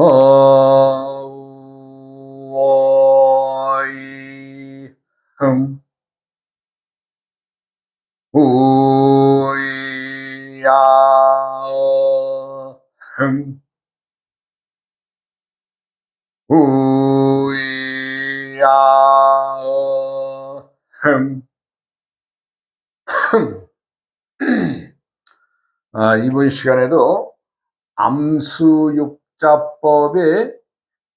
어이 흠 우야 흠 우야 흠 이번 시간에도 암수육자법의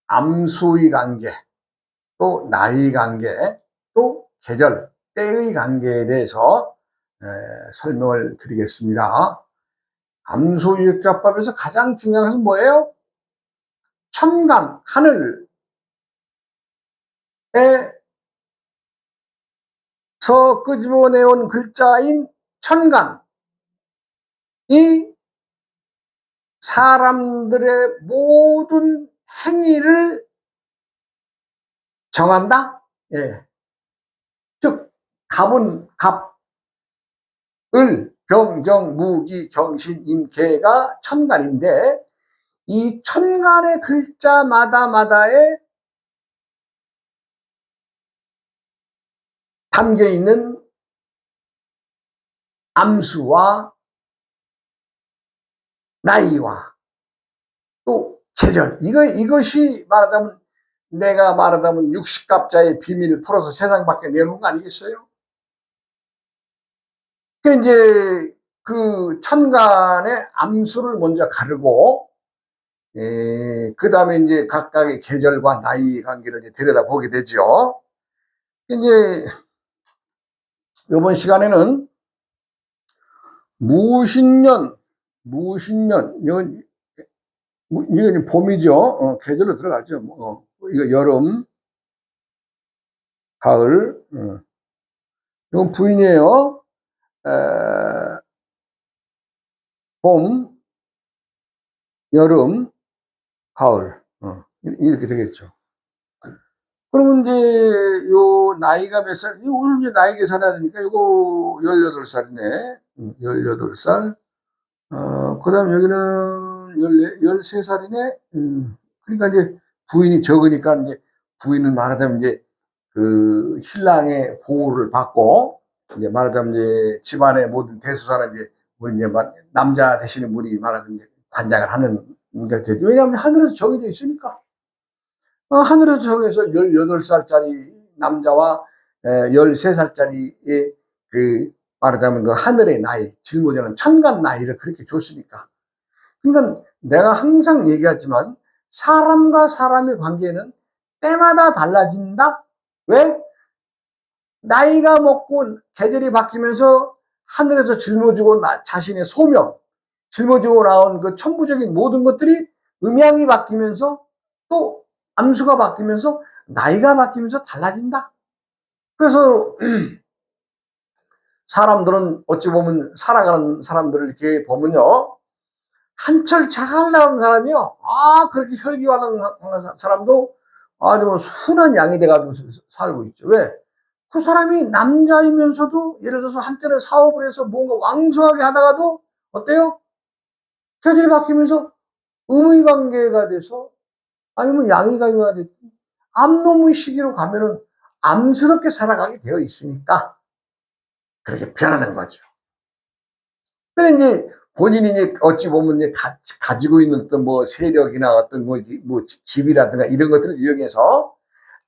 암수의 관계, 또 나이 관계, 또 계절, 때의 관계에 대해서 설명을 드리겠습니다. 암수육자법에서 가장 중요한 것은 뭐예요? 천간, 하늘에서 끄집어내온 글자인 천간이 사람들의 모든 행위를 정한다? 예. 즉, 갑은 갑, 을, 병, 정, 무기, 경신, 임, 계가 천간인데, 이 천간의 글자마다마다에 담겨 있는 암수와 나이와 또 계절, 이것이 말하자면, 내가 말하자면 60갑자의 비밀을 풀어서 세상 밖에 내놓은 거 아니겠어요? 그 이제 그 천간의 암수를 먼저 가르고, 그 다음에 이제 각각의 계절과 나이 관계를 이제 들여다보게 되죠. 이제 이번 시간에는 무신년, 이건 봄이죠. 계절로 들어가죠. 이거 여름, 가을, 이건 부인이에요. 봄, 여름, 가을, 이렇게 되겠죠. 그러면 이제 요 나이가 몇 살? 오늘 이제 나이 계산해야 되니까 이거 18살이네. 18살. 그 다음 여기는 13살이네. 그러니까 이제 부인이 적으니까 이제 부인은 말하자면 이제 그 신랑의 보호를 받고, 이제 말하자면 이제 집안의 모든 대수사는 이제 우리 이제 남자 되시는 분이 말하자면 이제 관장을 하는 게 되죠. 왜냐하면 하늘에서 정해져 있으니까. 하늘에서 정해서 18살짜리 남자와 13살짜리의 그 말하자면 그 하늘의 나이, 짊어지는 천간 나이를 그렇게 줬으니까. 그러니까 내가 항상 얘기하지만 사람과 사람의 관계는 때마다 달라진다? 왜? 나이가 먹고 계절이 바뀌면서 하늘에서 짊어지고 자신의 소명, 짊어지고 나온 그 천부적인 모든 것들이 음양이 바뀌면서 또 암수가 바뀌면서 나이가 바뀌면서 달라진다. 그래서 사람들은 어찌 보면 살아가는 사람들을 이렇게 보면요, 한철 잘 나온 사람이요, 그렇게 혈기화는 사람도 아주 뭐 순한 양이 돼가지고 살고 있죠. 왜? 그 사람이 남자이면서도 예를 들어서 한때는 사업을 해서 뭔가 왕성하게 하다가도 어때요? 계절이 바뀌면서 음의 관계가 돼서, 아니면 양의 관계가 됐지, 암놈의 시기로 가면은 암스럽게 살아가게 되어 있으니까 그렇게 변하는 거죠. 근데 이제 본인이 이제 어찌 보면 이제 가지고 있는 어떤 뭐 세력이나 어떤 뭐 집이라든가 이런 것들을 이용해서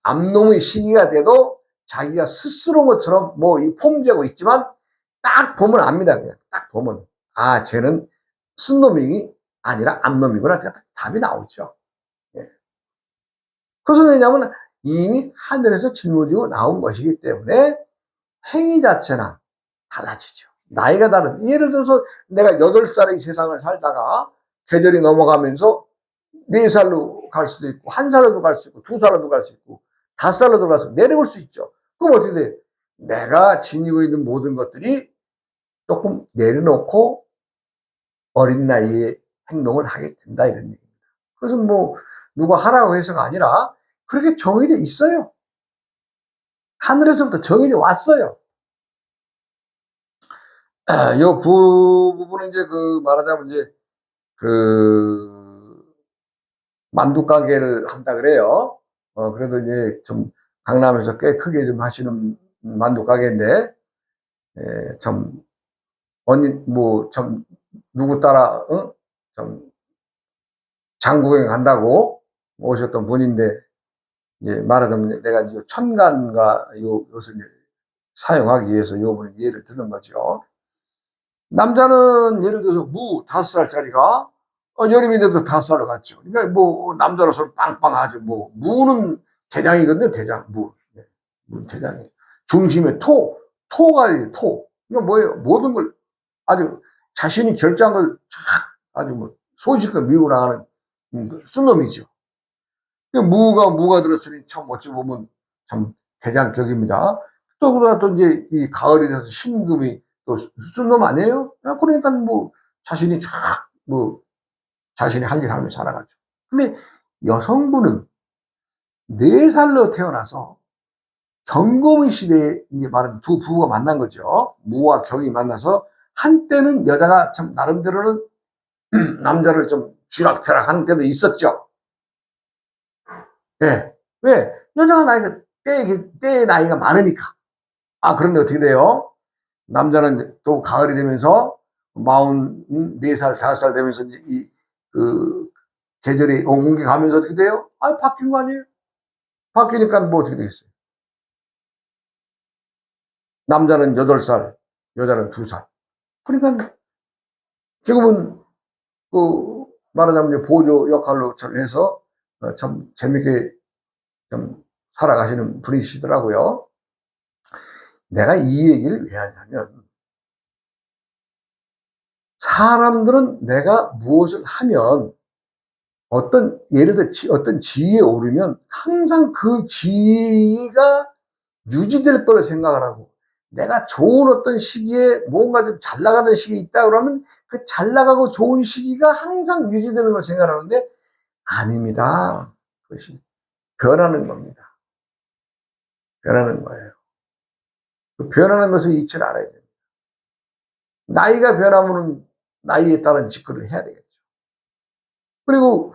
암놈의 시기가 돼도 자기가 스스로 것처럼 뭐 폼되고 있지만, 딱 보면 압니다. 그냥 딱 보면, 쟤는 순놈이 아니라 암놈이구나. 답이 나오죠. 예. 그것은 왜냐하면 이미 하늘에서 짊어지고 나온 것이기 때문에 행위 자체나 달라지죠. 나이가 다른, 예를 들어서 내가 8살의 세상을 살다가 계절이 넘어가면서 4살로 갈 수도 있고, 1살로도 갈 수 있고, 2살로도 갈 수 있고, 5살로도 갈 수 있고, 내려올 수 있죠. 그럼 어떻게 돼? 내가 지니고 있는 모든 것들이 조금 내려놓고 어린 나이에 행동을 하게 된다, 이런 얘기입니다. 그래서 뭐 누가 하라고 해서가 아니라 그렇게 정해져 있어요. 하늘에서부터 정해져 왔어요. 요 부분은 이제 그 말하자면 이제 그 만두 가게를 한다 그래요. 그래도 이제 좀 강남에서 꽤 크게 좀 하시는 만두 가게인데, 참, 언니, 뭐, 참, 누구 따라, 참, 장구경 간다고 오셨던 분인데, 이제 말하자면 내가 이제 천간과 요것을 이제 사용하기 위해서 요번에 예를 드는 거죠. 남자는 예를 들어서 무 5살짜리가 여름인데도 5살로 갔죠. 그러니까 뭐 남자로서 빵빵하죠. 뭐 무는 대장이거든요. 대장 무. 네, 무 대장이. 중심에 토가 있어요. 토. 이거 뭐예요? 모든 걸 아주 자신이 결정한 걸 아주 뭐 소식껏 밀고 나가는 순놈이죠. 무가 들었으니 참 어찌 보면 참 대장격입니다. 또 그러다 또 이제 이 가을이 돼서 신금이 또 쓴 놈 아니에요? 그러니까 뭐 자신이 뭐 자신이 할 일 하며 살아가죠. 근데 여성분은 4살로 태어나서 경금의 시대에 이제 말하는 두 부부가 만난 거죠. 무와 경이 만나서 한때는 여자가 참 나름대로는 남자를 좀 쥐락펴락 하는 때도 있었죠. 예. 왜? 여자가 때의 나이가 많으니까. 그런데 어떻게 돼요? 남자는 또 가을이 되면서 44살, 5살 되면서 계절이 옮겨가면서 어떻게 돼요? 바뀐 거 아니에요? 바뀌니까 뭐 어떻게 되겠어요? 남자는 8살, 여자는 2살. 그러니까 지금은 말하자면 보조 역할로 참 해서 참 재밌게 좀 살아가시는 분이시더라고요. 내가 이 얘기를 왜 하냐면, 사람들은 내가 무엇을 하면 예를 들어 어떤 지위에 오르면 항상 그 지위가 유지될 거를 생각을 하고, 내가 좋은 어떤 시기에 뭔가 좀 잘 나가는 시기에 있다 그러면 그 잘 나가고 좋은 시기가 항상 유지되는 걸 생각하는데, 아닙니다. 그것이 변하는 겁니다. 변하는 거예요. 그 변하는 것을 잊지 않아야 됩니다. 나이가 변하면 나이에 따른 직거를 해야 되겠죠. 그리고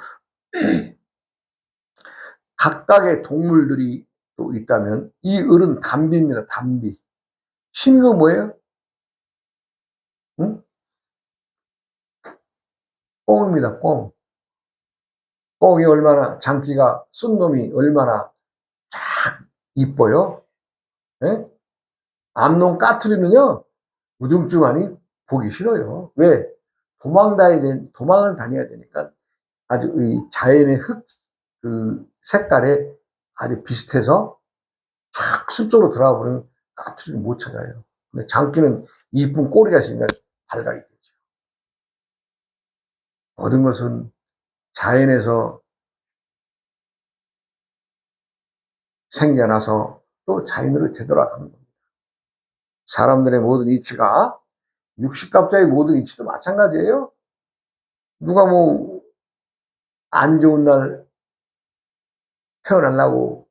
각각의 동물들이 또 있다면 이 을은 담비입니다. 담비. 신그 뭐예요? 응? 꽁입니다. 꽁. 꽁이 얼마나 장기가 쓴 놈이 얼마나 쫙 이뻐요. 예? 암놈 까투리는요 우중충하니 보기 싫어요. 왜? 도망을 다녀야 되니까 아주 이 자연의 색깔에 아주 비슷해서 쫙 숲속으로 들어가 버리면 까투리를 못 찾아요. 근데 장기는 이쁜 꼬리가 있으니까 발각이 되죠. 모든 것은 자연에서 생겨나서 또 자연으로 되돌아가는 겁니다. 사람들의 모든 이치가, 육식갑자의 모든 이치도 마찬가지예요. 누가 뭐 안 좋은 날 태어나려고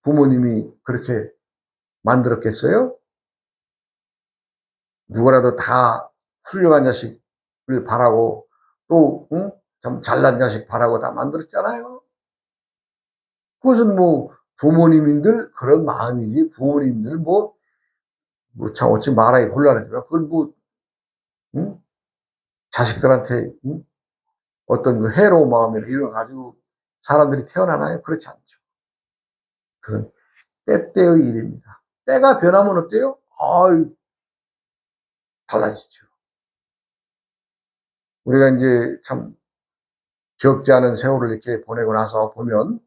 부모님이 그렇게 만들었겠어요? 누구라도 다 훌륭한 자식을 바라고 또 좀 잘난 자식 바라고 다 만들었잖아요. 그것은 뭐 부모님들 그런 마음이지, 부모님들 참 어찌 말하기 곤란하지만 그걸 응? 자식들한테 어떤 그 해로운 마음이나 이런 거 가지고 사람들이 태어나나요? 그렇지 않죠. 그것은 때때의 일입니다. 때가 변하면 어때요? 달라지죠. 우리가 이제 참 적지 않은 세월을 이렇게 보내고 나서 보면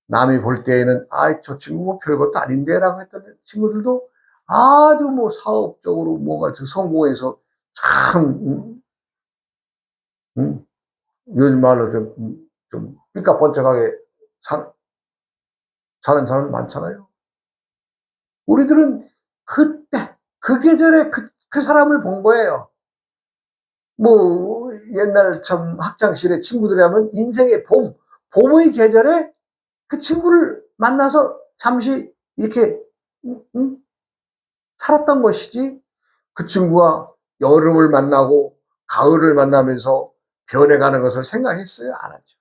남이 볼 때에는 저 친구 뭐 별것도 아닌데라고 했던 친구들도 아주 뭐 사업적으로 뭔가 성공해서 참 요즘 말로 좀 삐까뻔쩍하게 사는 사람 많잖아요. 우리들은 그때 그 계절에 그 사람을 본 거예요. 뭐 옛날 참 학창시절에 친구들이 하면 인생의 봄의 계절에 그 친구를 만나서 잠시 이렇게 살았던 것이지, 그 친구가 여름을 만나고 가을을 만나면서 변해가는 것을 생각했어요? 안 하죠.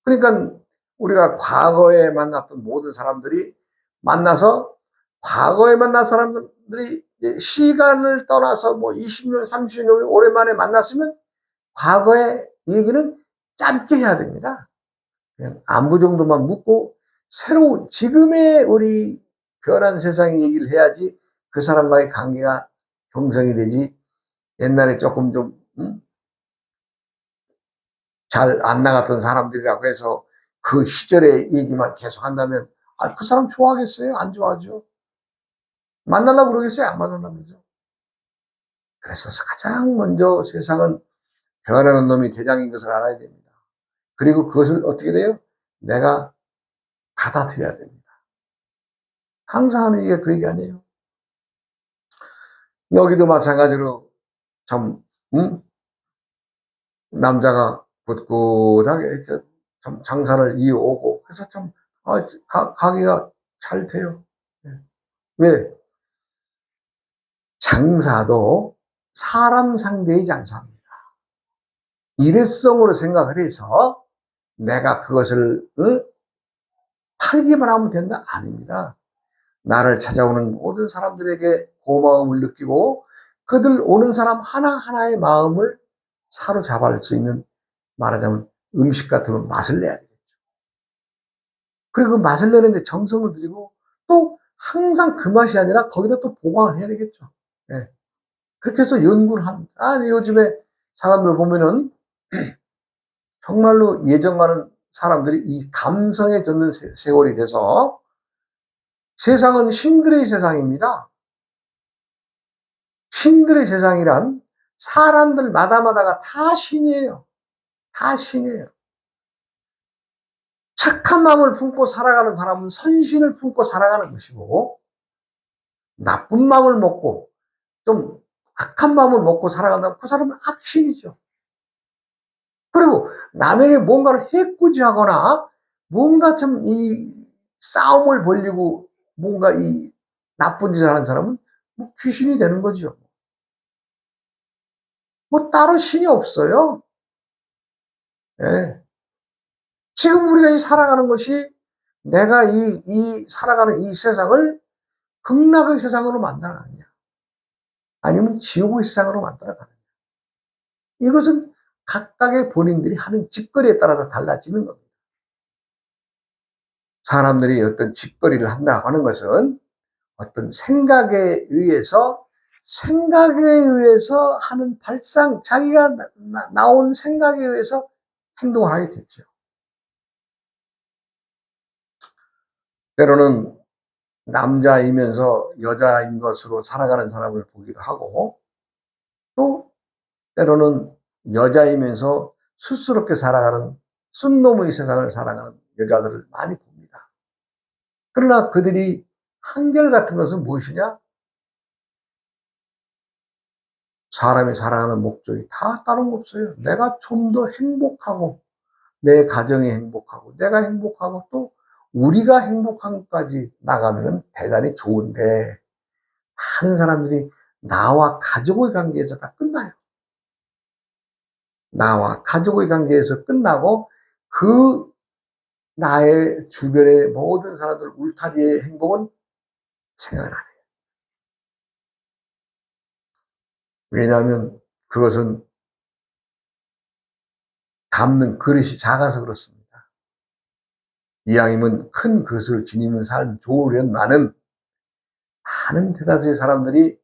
그러니까 우리가 과거에 만났던 모든 사람들이 만나서 과거에 만난 사람들이 시간을 떠나서 뭐 20년, 30년 오랜만에 만났으면 과거의 얘기는 짧게 해야 됩니다. 그냥 안부 정도만 묻고 새로운 지금의 우리 변한 세상의 얘기를 해야지 그 사람과의 관계가 형성이 되지. 옛날에 조금 좀 잘 안 나갔던 사람들이라고 해서 그 시절의 얘기만 계속 한다면 그 사람 좋아하겠어요? 안 좋아하죠? 만나려고 그러겠어요? 안 만나려고 그러죠? 그래서 가장 먼저 세상은 변하는 놈이 대장인 것을 알아야 됩니다. 그리고 그것을 어떻게 돼요? 내가 받아들여야 됩니다. 항상 하는 얘기가 그 얘기 아니에요. 여기도 마찬가지로 참 남자가 꿋꿋하게 이렇게 참 장사를 이어오고 그래서 참 가게가 잘 돼요. 왜? 장사도 사람 상대의 장사입니다. 일회성으로 생각을 해서 내가 그것을 팔기만 하면 된다? 아닙니다. 나를 찾아오는 모든 사람들에게 고마움을 느끼고 그들 오는 사람 하나하나의 마음을 사로잡을 수 있는, 말하자면 음식 같으면 맛을 내야 되겠죠. 그리고 그 맛을 내는데 정성을 들이고 또 항상 그 맛이 아니라 거기다 또 보강을 해야 되겠죠. 네. 그렇게 해서 연구를 합니다. 요즘에 사람들 보면은 정말로 예전과는 사람들이 이 감성에 젖는 세월이 돼서 세상은 신들의 세상입니다. 신들의 세상이란 사람들마다마다가 다 신이에요. 다 신이에요. 착한 마음을 품고 살아가는 사람은 선신을 품고 살아가는 것이고, 나쁜 마음을 먹고 좀 악한 마음을 먹고 살아간다면 그 사람은 악신이죠. 그리고 남에게 뭔가를 해코지하거나 뭔가 좀 이 싸움을 벌리고 뭔가 이 나쁜 짓을 하는 사람은 뭐 귀신이 되는 거죠. 뭐 따로 신이 없어요. 예. 지금 우리가 이 살아가는 것이 내가 이 살아가는 이 세상을 극락의 세상으로 만들어가느냐, 아니면 지옥의 세상으로 만들어가느냐. 이것은 각각의 본인들이 하는 짓거리에 따라서 달라지는 겁니다. 사람들이 어떤 짓거리를 한다고 하는 것은 어떤 생각에 의해서 하는 발상, 자기가 나온 생각에 의해서 행동을 하게 됐죠. 때로는 남자이면서 여자인 것으로 살아가는 사람을 보기도 하고, 또 때로는 여자이면서 스스럽게 살아가는 순놈의 세상을 살아가는 여자들을 많이 봅니다. 그러나 그들이 한결같은 것은 무엇이냐? 사람이 살아가는 목적이 다 다른 거 없어요. 내가 좀 더 행복하고, 내 가정이 행복하고, 내가 행복하고, 또 우리가 행복함까지 나가면 대단히 좋은데, 많은 사람들이 나와 가족의 관계에서 다 끝나요. 나와 가족의 관계에서 끝나고 그 나의 주변의 모든 사람들 울타리의 행복은 생각을 안 해요. 왜냐하면 그것은 담는 그릇이 작아서 그렇습니다. 이왕이면 큰 그릇을 지니면 삶 좋으련만은 많은 대다수의 사람들이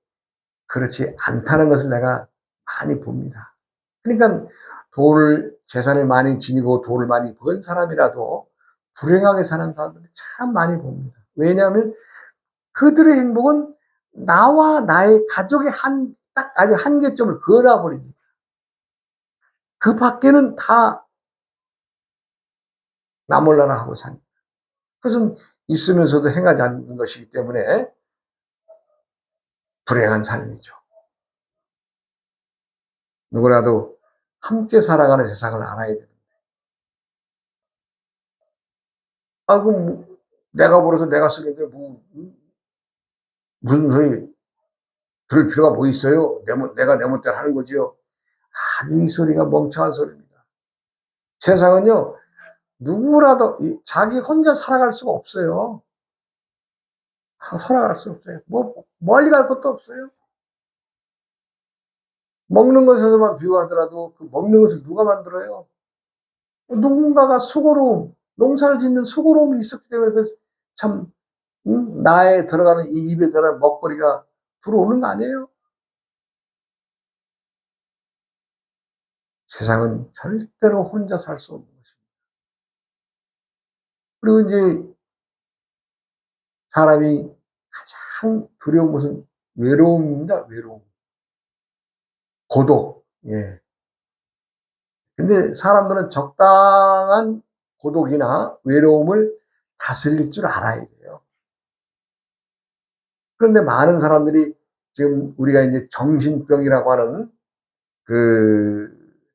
그렇지 않다는 것을 내가 많이 봅니다. 그러니까 재산을 많이 지니고 돈을 많이 번 사람이라도 불행하게 사는 사람들이 참 많이 봅니다. 왜냐하면 그들의 행복은 나와 나의 가족의 딱 아주 한계점을 그어놔버립니다. 그 밖에는 다 나 몰라라 하고 삽니다. 그것은 있으면서도 행하지 않는 것이기 때문에 불행한 삶이죠. 누구라도 함께 살아가는 세상을 알아야 됩니다. 그럼 내가 벌어서 내가 쓰는데 무슨 소리 들을 필요가 뭐 있어요? 내가 내 멋대로 하는 거지요. 이 소리가 멍청한 소리입니다. 세상은요, 누구라도 자기 혼자 살아갈 수가 없어요. 살아갈 수 없어요. 뭐 멀리 갈 것도 없어요. 먹는 것에서만 비유하더라도 그 먹는 것을 누가 만들어요? 누군가가 수고로움, 농사를 짓는 수고로움이 있었기 때문에 참 나에 들어가는 이 입에 들어가는 먹거리가 들어오는 거 아니에요? 세상은 절대로 혼자 살 수 없는 것입니다. 그리고 이제 사람이 가장 두려운 것은 외로움입니다. 외로움. 고독. 예. 근데 사람들은 적당한 고독이나 외로움을 다스릴 줄 알아야 돼요. 그런데 많은 사람들이 지금 우리가 이제 정신병이라고 하는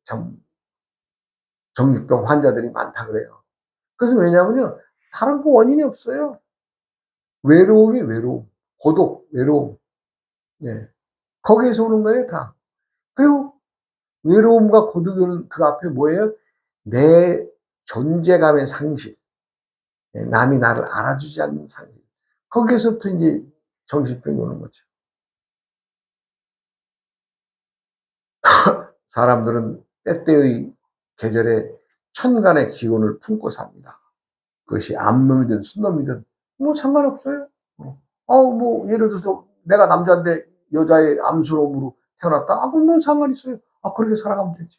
참 정신병 환자들이 많다 그래요. 그것은 왜냐하면요. 다른 그 원인이 없어요. 외로움이 외로움. 고독, 외로움. 예. 거기에서 오는 거예요, 다. 그리고 외로움과 고독은 그 앞에 뭐예요? 내 존재감의 상실. 예, 남이 나를 알아주지 않는 상실. 거기에서부터 이제 정신병이 오는 거죠. 사람들은 때때의 계절에 천간의 기운을 품고 삽니다. 그것이 암놈이든 순놈이든 뭐 상관없어요. 뭐 예를 들어서 내가 남자인데 여자의 암스러움으로 태어났다. 그럼 뭐 상관 있어요. 그렇게 살아가면 되지.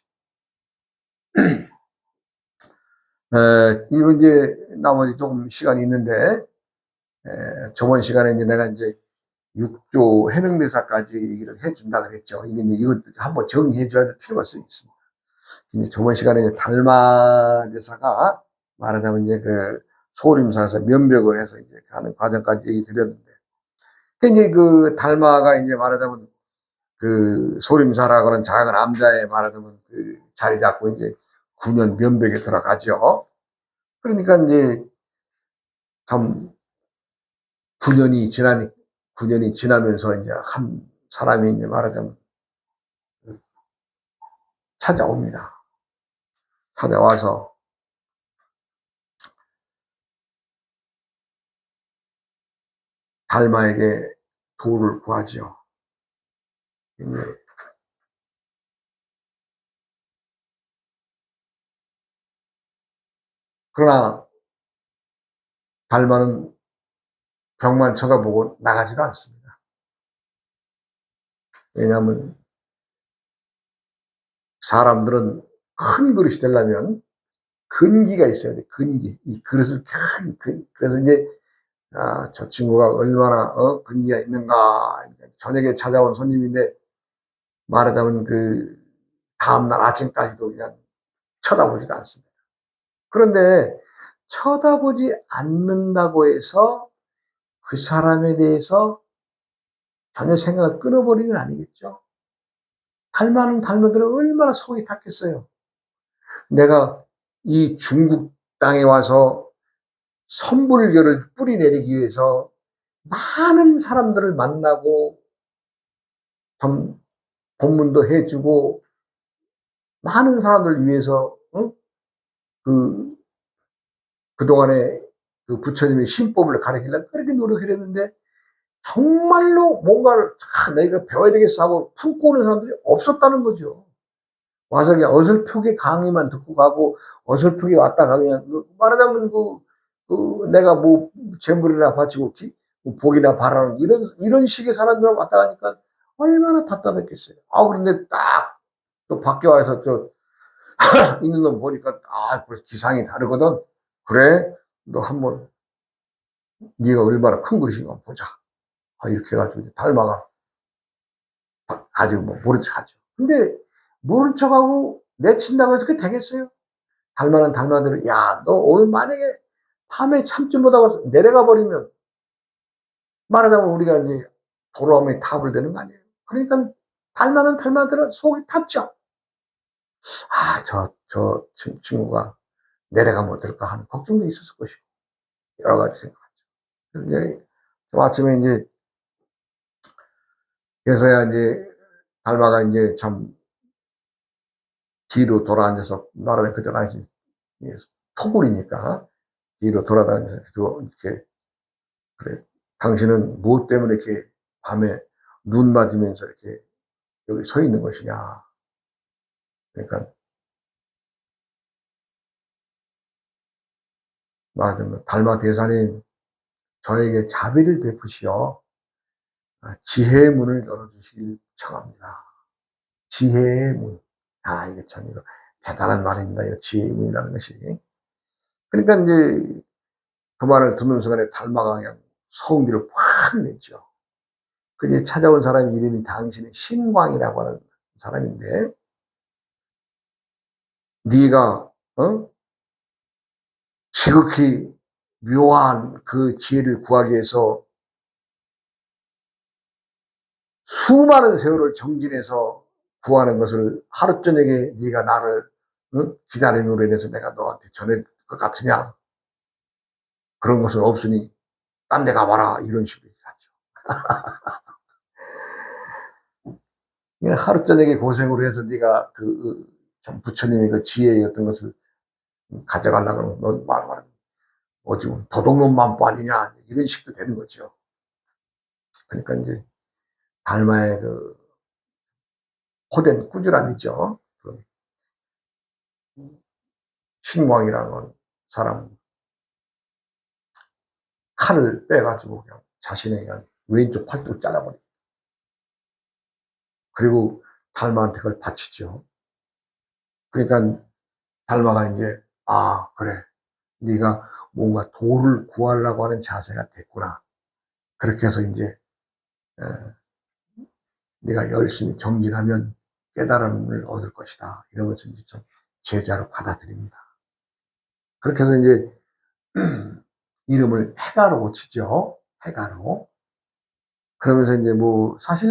이거 이제 나머지 조금 시간이 있는데 저번 시간에 이제 내가 이제 6조 해명대사까지 얘기를 해준다 그랬죠. 이거 한번 정리해 줘야 될 필요가 있습니다. 이제 저번 시간에 이제 달마대사가 말하자면 이제 소림사에서 면벽을 해서 이제 가는 과정까지 얘기 드렸는데, 이제 달마가 이제 말하자면 소림사라고 하는 작은 암자에 말하자면 자리 잡고 이제 9년 면벽에 들어가죠. 그러니까 이제 참 9년이 지나면서 이제 한 사람이 이제 말하자면 찾아옵니다. 찾아와서 달마에게 도를 구하지요. 그러나 달마는 벽만 쳐다보고 나가지도 않습니다. 왜냐하면 사람들은 큰 그릇이 되려면 근기가 있어야 돼. 근기. 이 그릇을 그래서 이제 저 친구가 얼마나 근기가 있는가. 저녁에 찾아온 손님인데 말하자면 다음날 아침까지도 그냥 쳐다보지도 않습니다. 그런데 쳐다보지 않는다고 해서 그 사람에 대해서 전혀 생각을 끊어버리는 건 아니겠죠. 달마는 달마들은 얼마나 속이 탔겠어요. 내가 이 중국 땅에 와서 선불교를 뿌리내리기 위해서 많은 사람들을 만나고 좀 법문도 해주고 많은 사람들을 위해서 그동안에 부처님의 신법을 가르치려고 그렇게 노력을 했는데 정말로 뭔가를 내가 배워야 되겠어 하고 품고 오는 사람들이 없었다는 거죠. 와서 그냥 어설프게 강의만 듣고 가고 어설프게 왔다 가면 말하자면 내가 뭐 재물이나 바치고 복이나 바라는 이런 식의 사람들 왔다 가니까 얼마나 답답했겠어요. 그런데 딱 또 밖에 와서 있는 놈 보니까 벌써 기상이 다르거든. 그래, 너 한번 네가 얼마나 큰 것인가 보자. 이렇게 해가지고 달마가 아주 뭐 모른 척하죠. 근데 모른 척하고 내친다고 해서 그게 되겠어요? 달마는 달마대로 너 오늘 만약에 밤에 참지 못하고 내려가 버리면 말하자면 우리가 이제 돌아오면 탑을 되는 거 아니에요? 그러니까 달마는 달마대로 속이 탔죠. 저 친구가 내려가면 어떨까 하는 걱정도 있었을 것이고 여러 가지 생각하죠. 이제 아침에 이제 그래서야 이제 달마가 이제 참 뒤로 돌아앉아서 말하자면 그때 당시 토굴이니까 뒤로 돌아다니면서 이렇게 그래. 당신은 무엇 때문에 이렇게 밤에 눈 맞으면서 이렇게 여기 서 있는 것이냐. 그러니까 말하자면 달마 대사님 저에게 자비를 베푸시어 지혜의 문을 열어주시길 청합니다. 지혜의 문. 이게 참 이거 대단한 말입니다. 이 지혜의 문이라는 것이. 그러니까 이제 그 말을 듣는 순간에 달마가 그냥 소음기를 확 냈죠. 그게 찾아온 사람 이름이 당신의 신광이라고 하는 사람인데, 네가 지극히 묘한 그 지혜를 구하기 위해서 수많은 세월을 정진해서 구하는 것을 하루 저녁에 네가 나를 기다림으로 인해서 내가 너한테 전할 것 같으냐? 그런 것은 없으니 딴 데 가봐라. 이런 식으로 얘기하죠. 하루 저녁에 고생으로 해서 네가 부처님의 그 지혜였던 것을 가져가려고 그러면 너 말하면 지금 도둑놈 만보 아니냐? 이런 식도 되는 거죠. 그러니까 이제 달마의 그 호된 꾸지람이죠. 그 신광이라는 사람 칼을 빼가지고 그냥 자신의 그냥 왼쪽 팔뚝을 잘라버리고 그리고 달마한테 그걸 바치죠. 그러니까 달마가 이제 그래 네가 뭔가 도를 구하려고 하는 자세가 됐구나. 그렇게 해서 이제 네가 열심히 정진하면 깨달음을 얻을 것이다. 이러면서 이제 좀 제자로 받아들입니다. 그렇게 해서 이제 이름을 해가로 고치죠. 해가로. 그러면서 이제 뭐 사실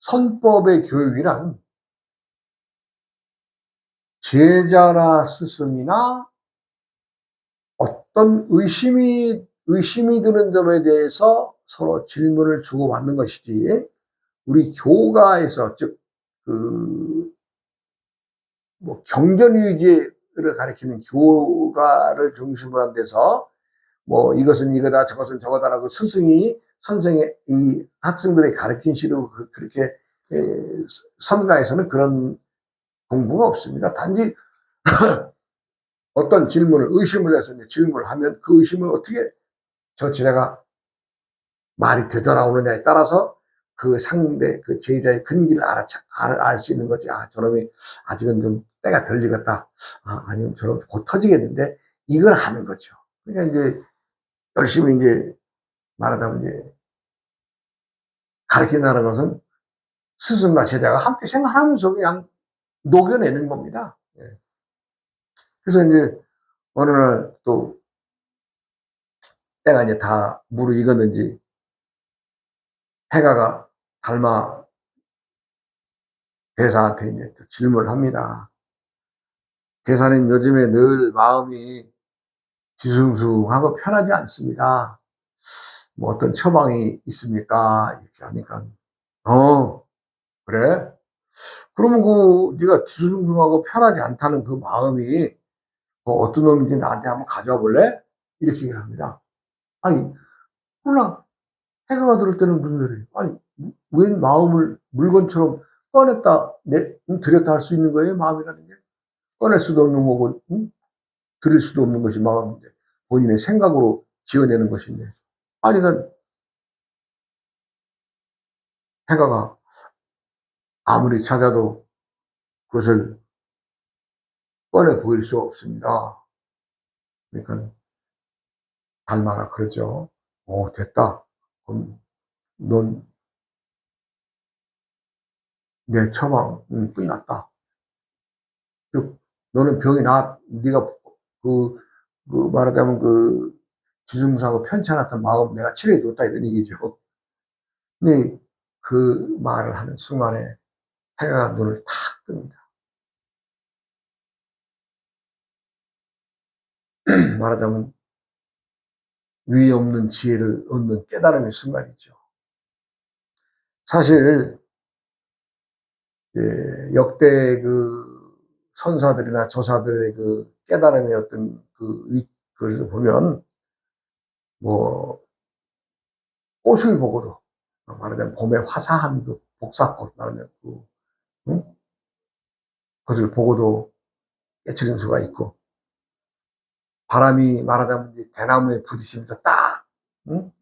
선법의 교육이란 제자나 스승이나 어떤 의심이 드는 점에 대해서 서로 질문을 주고받는 것이지, 우리 교가에서, 즉, 경전위주를 가리키는 교가를 중심으로 한 데서, 이것은 이거다, 저것은 저거다라고 스승이 선생의, 이 학생들에게 가르친 시로 그렇게, 선가에서는 그런 공부가 없습니다. 단지, 어떤 질문을, 의심을 해서 이제 질문을 하면 그 의심을 어떻게 저 제자가 말이 되돌아오느냐에 따라서 그 상대, 그 제자의 근기를 알 수 있는 거지. 저놈이 아직은 좀 때가 덜 익었다. 아니면 저놈 곧 터지겠는데, 이걸 하는 거죠. 그러니까 이제 열심히 이제 말하자면 이제 가르친다는 것은 스승과 제자가 함께 생활하면서 그냥 녹여내는 겁니다. 그래서 이제 어느 날 또 때가 이제 다 무르익었는지 해가가 달마 대사한테 이제 질문을 합니다. 대사님 요즘에 늘 마음이 뒤숭숭하고 편하지 않습니다. 뭐 어떤 처방이 있습니까? 이렇게 하니까 그래? 그러면 네가 뒤숭숭하고 편하지 않다는 그 마음이 어떤 놈인지 나한테 한번 가져와 볼래? 이렇게 얘기를 합니다. 아니 몰라. 해가 들을 때는 무슨 소리예요? 아니 웬 마음을 물건처럼 꺼냈다 들였다 할 수 있는 거예요? 마음이라는 게 꺼낼 수도 없는 거고 들일 수도 없는 것이 마음인데 본인의 생각으로 지어내는 것인데, 아니 그 해가가 아무리 찾아도 그것을 꺼내 보일 수 없습니다. 그러니까 달마가 그러죠. 됐다. 그럼 넌 내 처방 끝났다. 즉 너는 병이 네가 말하자면 주중사고 편찮았던 마음 내가 치료해줬다 이런 얘기죠. 근데 그 말을 하는 순간에 해가 눈을 탁 뜹니다. 말하자면 위 없는 지혜를 얻는 깨달음의 순간이죠. 사실 역대 선사들이나 조사들의 그 깨달음의 어떤 그걸 보면, 뭐, 꽃을 보고도, 말하자면 봄의 화사한 그 복사꽃, 말하자면 응? 그것을 보고도 깨치는 수가 있고, 바람이 말하자면 이제 대나무에 부딪히면서 딱, 응?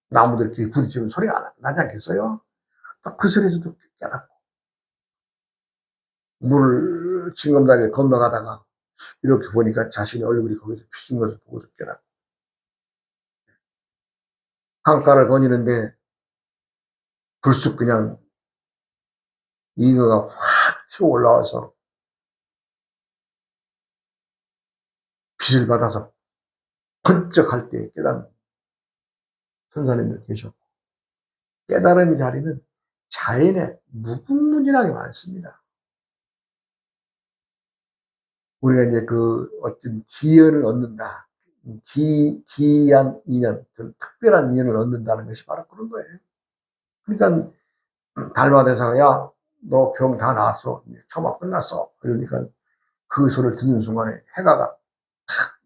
나무들끼리 부딪히면 소리가 나지 않겠어요? 그 소리에서도 깨닫고, 물 징검다리를 건너가다가 이렇게 보니까 자신의 얼굴이 거기서 피신 것을 보고도 깨닫고, 강가를 거니는데 불쑥 그냥 잉어가 확 튀어 올라와서 빛을 받아서 번쩍할 때 깨닫는 선사님들 계셨고, 깨달음의 자리는 자연에 무궁무진하게 많습니다. 우리가 이제 그 어떤 기연을 얻는다. 기이한 인연, 특별한 인연을 얻는다는 것이 바로 그런 거예요. 그러니까 달마대사가 야, 너 병 다 나았어. 처마 끝났어. 그러니까 그 소리를 듣는 순간에 해가가 탁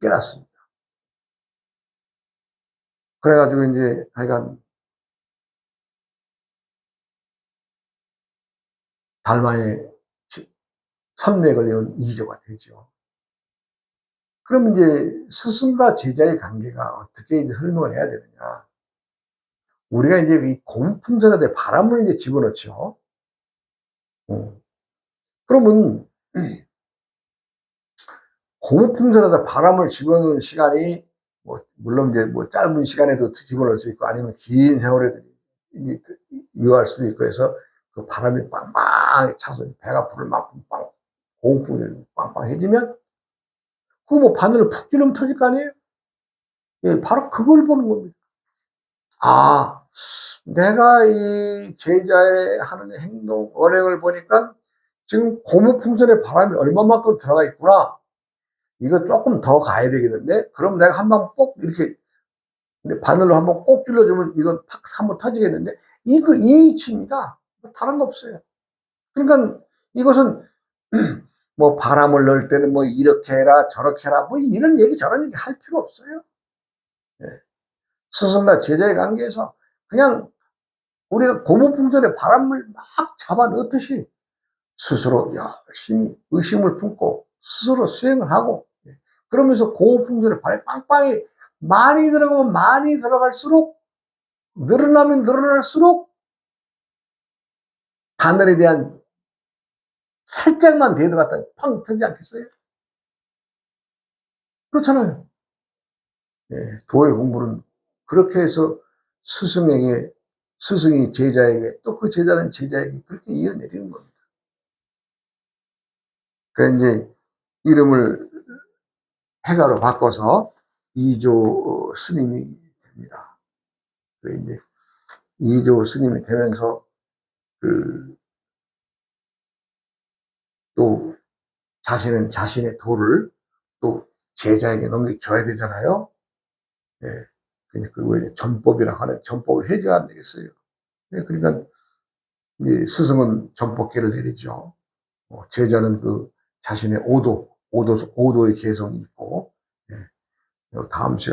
깨닫습니다. 그래가지고 이제 하여간 달마의 선맥을 이은 이조가 되죠. 그럼 이제 스승과 제자의 관계가 어떻게 이제 설명을 해야 되느냐. 우리가 이제 이 고무풍선에 바람을 이제 집어넣죠. 그러면 고무풍선에다 바람을 집어넣는 시간이 뭐 물론 이제 뭐 짧은 시간에도 집어넣을 수 있고 아니면 긴 세월에도 유효할 수도 있고 해서 그 바람이 빵빵 차서 배가 부를 만큼 고무풍선이 빵빵해지면 그 뭐 바늘을 푹 찌르면 터질 거 아니에요? 예, 바로 그걸 보는 겁니다. 아, 내가 이 제자의 하는 행동, 언행을 보니까 지금 고무풍선에 바람이 얼마만큼 들어가 있구나. 이거 조금 더 가야 되겠는데? 그럼 내가 한번 꼭 이렇게 바늘로 한번 꼭 찔러주면 이건 팍 한번 터지겠는데? 이거 이해치입니다. 다른 거 없어요. 그러니까 이것은 뭐 바람을 넣을 때는 뭐 이렇게 해라 저렇게 해라 뭐 이런 얘기 저런 얘기 할 필요 없어요. 네. 스승과 제자의 관계에서 그냥 우리가 고무풍선에 바람을 막 잡아 넣듯이 스스로 열심히 의심을 품고 스스로 수행을 하고 그러면서 고무풍선에 바람이 빵빵히 많이 들어가면 많이 들어갈수록 늘어나면 늘어날수록 바늘에 대한 살짝만 대들어갔다 팡 터지지 않겠어요? 그렇잖아요. 예, 도의 공부는 그렇게 해서 스승이 제자에게 또 그 제자는 제자에게 그렇게 이어내리는 겁니다. 그래 이제 이름을 해가로 바꿔서 이조 스님이 됩니다. 그래 이제 이조 스님이 되면서 또 자신은 자신의 도를 또 제자에게 넘겨줘야 되잖아요. 예. 그걸 전법이라고 하는 전법을 해줘야 안 되겠어요. 예. 그러니까 이제 스승은 전법계를 내리죠. 제자는 그 자신의 오도의 개성이 있고, 예. 다음 시간에